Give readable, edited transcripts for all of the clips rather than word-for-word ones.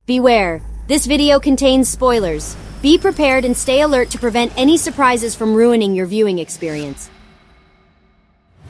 Beware, this video contains spoilers. Be prepared and stay alert to prevent any surprises from ruining your viewing experience.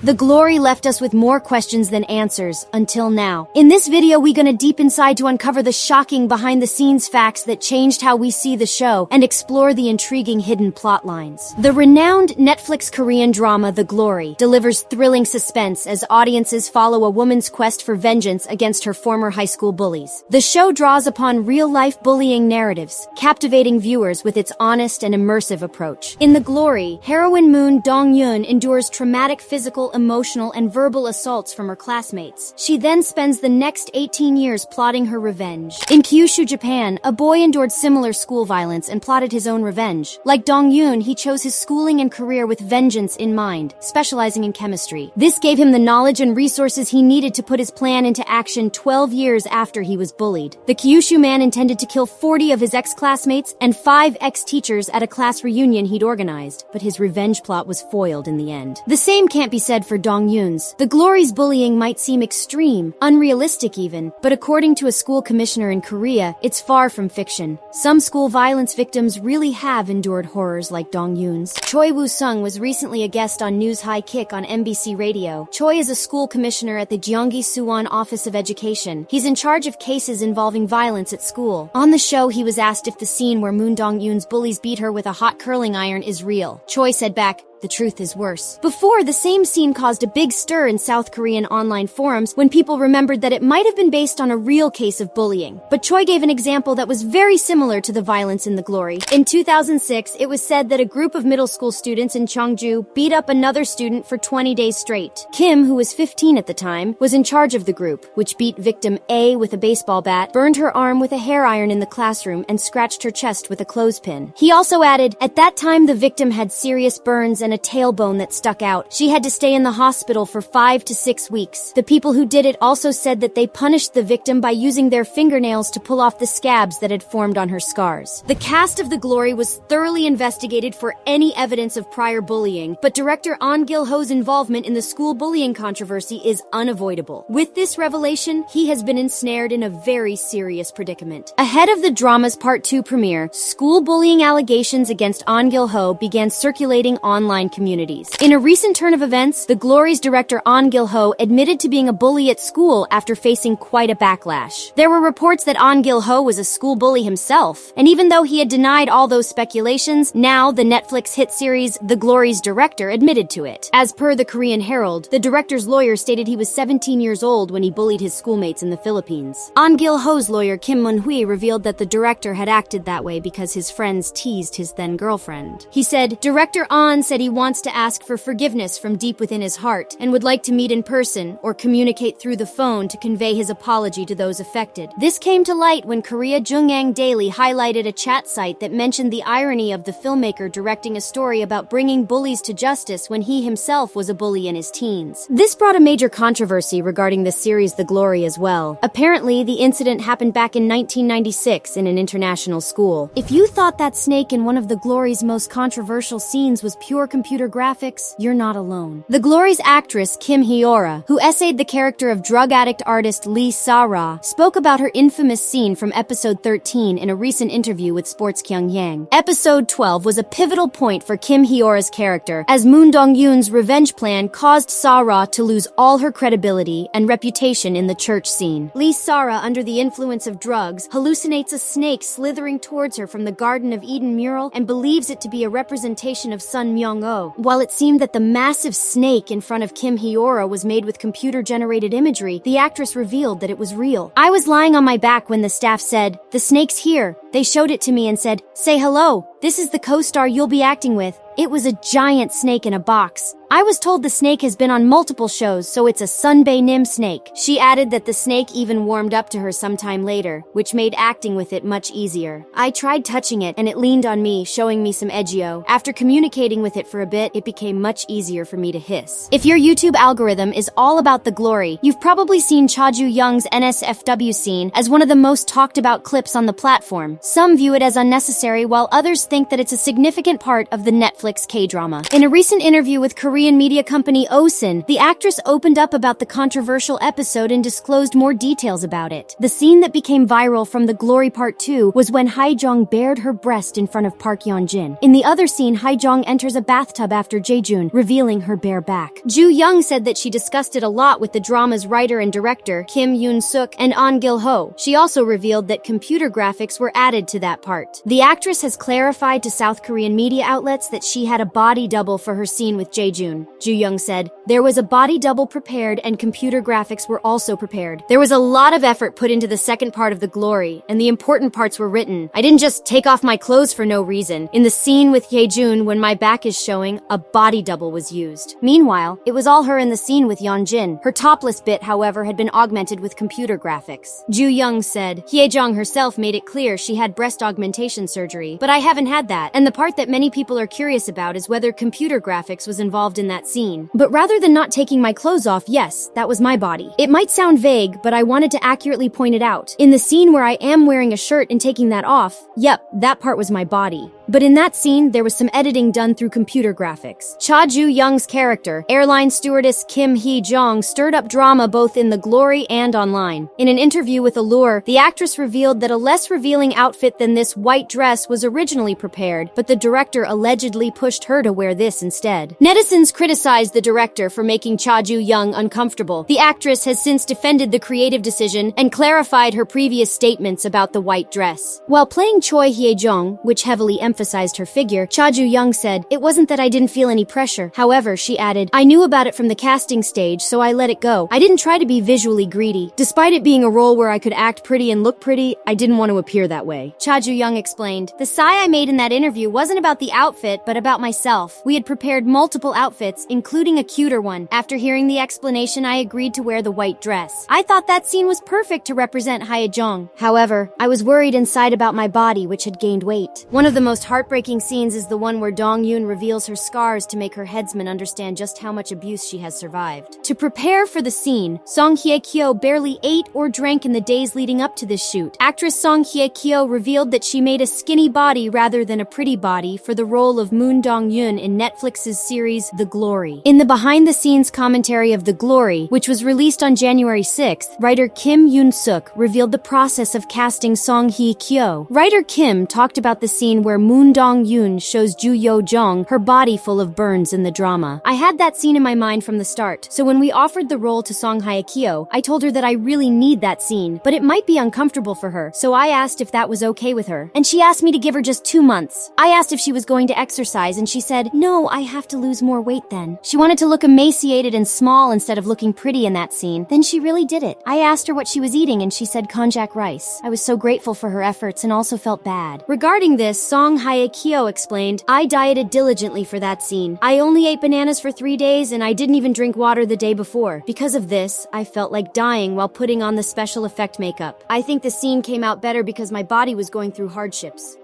The Glory left us with more questions than answers, until now. In this video, we're gonna deep inside to uncover the shocking behind-the-scenes facts that changed how we see the show and explore the intriguing hidden plot lines. The renowned Netflix Korean drama The Glory delivers thrilling suspense as audiences follow a woman's quest for vengeance against her former high school bullies. The show draws upon real-life bullying narratives, captivating viewers with its honest and immersive approach. In The Glory, heroine Moon Dong-yoon endures traumatic physical, emotional, and verbal assaults from her classmates. She then spends the next 18 years plotting her revenge. In Kyushu, Japan, a boy endured similar school violence and plotted his own revenge. Like Dong-yoon, he chose his schooling and career with vengeance in mind, specializing in chemistry. This gave him the knowledge and resources he needed to put his plan into action 12 years after he was bullied. The Kyushu man intended to kill 40 of his ex-classmates and 5 ex-teachers at a class reunion he'd organized, but his revenge plot was foiled in the end. The same can't be said for Dong-yoon's. The Glory's bullying might seem extreme, unrealistic even, but according to a school commissioner in Korea, it's far from fiction. Some school violence victims really have endured horrors like Dong-yoon's. Choi Woo-sung was recently a guest on News High Kick on MBC Radio. Choi is a school commissioner at the Gyeonggi-Suwon Office of Education. He's in charge of cases involving violence at school. On the show, he was asked if the scene where Moon Dong-yoon's bullies beat her with a hot curling iron is real. Choi said back, "The truth is worse." Before, the same scene caused a big stir in South Korean online forums when people remembered that it might have been based on a real case of bullying. But Choi gave an example that was very similar to the violence in The Glory. In 2006, it was said that a group of middle school students in Cheongju beat up another student for 20 days straight. Kim, who was 15 at the time, was in charge of the group, which beat victim A with a baseball bat, burned her arm with a hair iron in the classroom, and scratched her chest with a clothespin. He also added, at that time the victim had serious burns and a tailbone that stuck out. She had to stay in the hospital for 5 to 6 weeks. The people who did it also said that they punished the victim by using their fingernails to pull off the scabs that had formed on her scars. The cast of The Glory was thoroughly investigated for any evidence of prior bullying, but director Ahn Gil-ho's involvement in the school bullying controversy is unavoidable. With this revelation, he has been ensnared in a very serious predicament. Ahead of the drama's Part 2 premiere, school bullying allegations against Ahn Gil-ho began circulating online communities. In a recent turn of events, The Glory's director Ahn Gil-ho admitted to being a bully at school after facing quite a backlash. There were reports that Ahn Gil-ho was a school bully himself, and even though he had denied all those speculations, now the Netflix hit series The Glory's director admitted to it. As per the Korean Herald, the director's lawyer stated he was 17 years old when he bullied his schoolmates in the Philippines. Ahn Gil-ho's lawyer Kim Mun-hui revealed that the director had acted that way because his friends teased his then-girlfriend. He said, "Director Ahn said he wants to ask for forgiveness from deep within his heart and would like to meet in person or communicate through the phone to convey his apology to those affected." This came to light when Korea Jungang Daily highlighted a chat site that mentioned the irony of the filmmaker directing a story about bringing bullies to justice when he himself was a bully in his teens. This brought a major controversy regarding the series The Glory as well. Apparently, the incident happened back in 1996 in an international school. If you thought that snake in one of The Glory's most controversial scenes was pure computer graphics, you're not alone. The Glory's actress Kim Hee-ora, who essayed the character of drug addict artist Lee Sa-ra, spoke about her infamous scene from episode 13 in a recent interview with Sports Kyungyang. Episode 12 was a pivotal point for Kim Hee-ora's character, as Moon Dong-yoon's revenge plan caused Sa-ra to lose all her credibility and reputation in the church scene. Lee Sa-ra, under the influence of drugs, hallucinates a snake slithering towards her from the Garden of Eden mural and believes it to be a representation of Sun Myung-oh. While it seemed that the massive snake in front of Kim Hee-ora was made with computer-generated imagery, the actress revealed that it was real. "I was lying on my back when the staff said, 'The snake's here.' They showed it to me and said, 'Say hello. This is the co-star you'll be acting with.' It was a giant snake in a box. I was told the snake has been on multiple shows, so it's a Sunbae Nim snake." She added that the snake even warmed up to her sometime later, which made acting with it much easier. "I tried touching it, and it leaned on me, showing me some edgio. After communicating with it for a bit, it became much easier for me to hiss." If your YouTube algorithm is all about The Glory, you've probably seen Cha Ju-young's NSFW scene as one of the most talked about clips on the platform. Some view it as unnecessary, while others think that it's a significant part of the Netflix K-drama. In a recent interview with Korean media company Osin, the actress opened up about the controversial episode and disclosed more details about it. The scene that became viral from The Glory Part 2 was when Hae-jung bared her breast in front of Park Yeon-jin. In the other scene, Hae-jung enters a bathtub after Jae-jun, revealing her bare back. Joo-young said that she discussed it a lot with the drama's writer and director, Kim Yoon-suk and An Gil-ho. She also revealed that computer graphics were added to that part. The actress has clarified to South Korean media outlets that she had a body double for her scene with Jae-jun. Joo-young said, "There was a body double prepared and computer graphics were also prepared. There was a lot of effort put into the second part of The Glory, and the important parts were written. I didn't just take off my clothes for no reason. In the scene with Jae-jun, when my back is showing, a body double was used." Meanwhile, it was all her in the scene with Yeon-jin. Her topless bit, however, had been augmented with computer graphics. Joo-young said, "Hye-jung herself made it clear she had breast augmentation surgery, but I haven't had that. And the part that many people are curious about is whether computer graphics was involved in that scene. But rather than not taking my clothes off, yes, that was my body. It might sound vague, but I wanted to accurately point it out. In the scene where I am wearing a shirt and taking that off, yep, that part was my body. But in that scene, there was some editing done through computer graphics." Cha Joo-young's character, airline stewardess Kim Hee-jong, stirred up drama both in The Glory and online. In an interview with Allure, the actress revealed that a less revealing outfit than this white dress was originally prepared, but the director allegedly pushed her to wear this instead. Netizens criticized the director for making Cha Joo-young uncomfortable. The actress has since defended the creative decision and clarified her previous statements about the white dress. While playing Choi Hye-jung, which heavily emphasized her figure, Cha Joo-young said, "It wasn't that I didn't feel any pressure. However," she added, "I knew about it from the casting stage, so I let it go. I didn't try to be visually greedy. Despite it being a role where I could act pretty and look pretty, I didn't want to appear that way." Cha Joo-young explained, "The sigh I made in that interview wasn't about the outfit, but about myself. We had prepared multiple outfits, including a cuter one. After hearing the explanation, I agreed to wear the white dress. I thought that scene was perfect to represent Hae-jung. However, I was worried inside about my body, which had gained weight." One of the most heartbreaking scenes is the one where Dong-yoon reveals her scars to make her headsman understand just how much abuse she has survived. To prepare for the scene, Song Hye-kyo barely ate or drank in the days leading up to this shoot. Actress Song Hye-kyo revealed that she made a skinny body rather than a pretty body for the role of Moon Dong-yoon in Netflix's series The Glory. In the behind-the-scenes commentary of The Glory, which was released on January 6th, writer Kim Yoon-suk revealed the process of casting Song Hye-kyo. Writer Kim talked about the scene where Moon Dong-yoon shows Joo Yo-jong her body full of burns in the drama. "I had that scene in my mind from the start, so when we offered the role to Song Hye-kyo, I told her that I really need that scene, but it might be uncomfortable for her, so I asked if that was okay with her. And she asked me to give her just 2 months. I asked if she was going to exercise, and she said, 'No, I have to lose more weight then.' She wanted to look emaciated and small instead of looking pretty in that scene. Then she really did it. I asked her what she was eating, and she said konjac rice. I was so grateful for her efforts and also felt bad." Regarding this, Song Hye-kyo explained, "I dieted diligently for that scene. I only ate bananas for 3 days, and I didn't even drink water the day before. Because of this, I felt like dying while putting on the special effect makeup. I think the scene came out better because my body was going through hardships."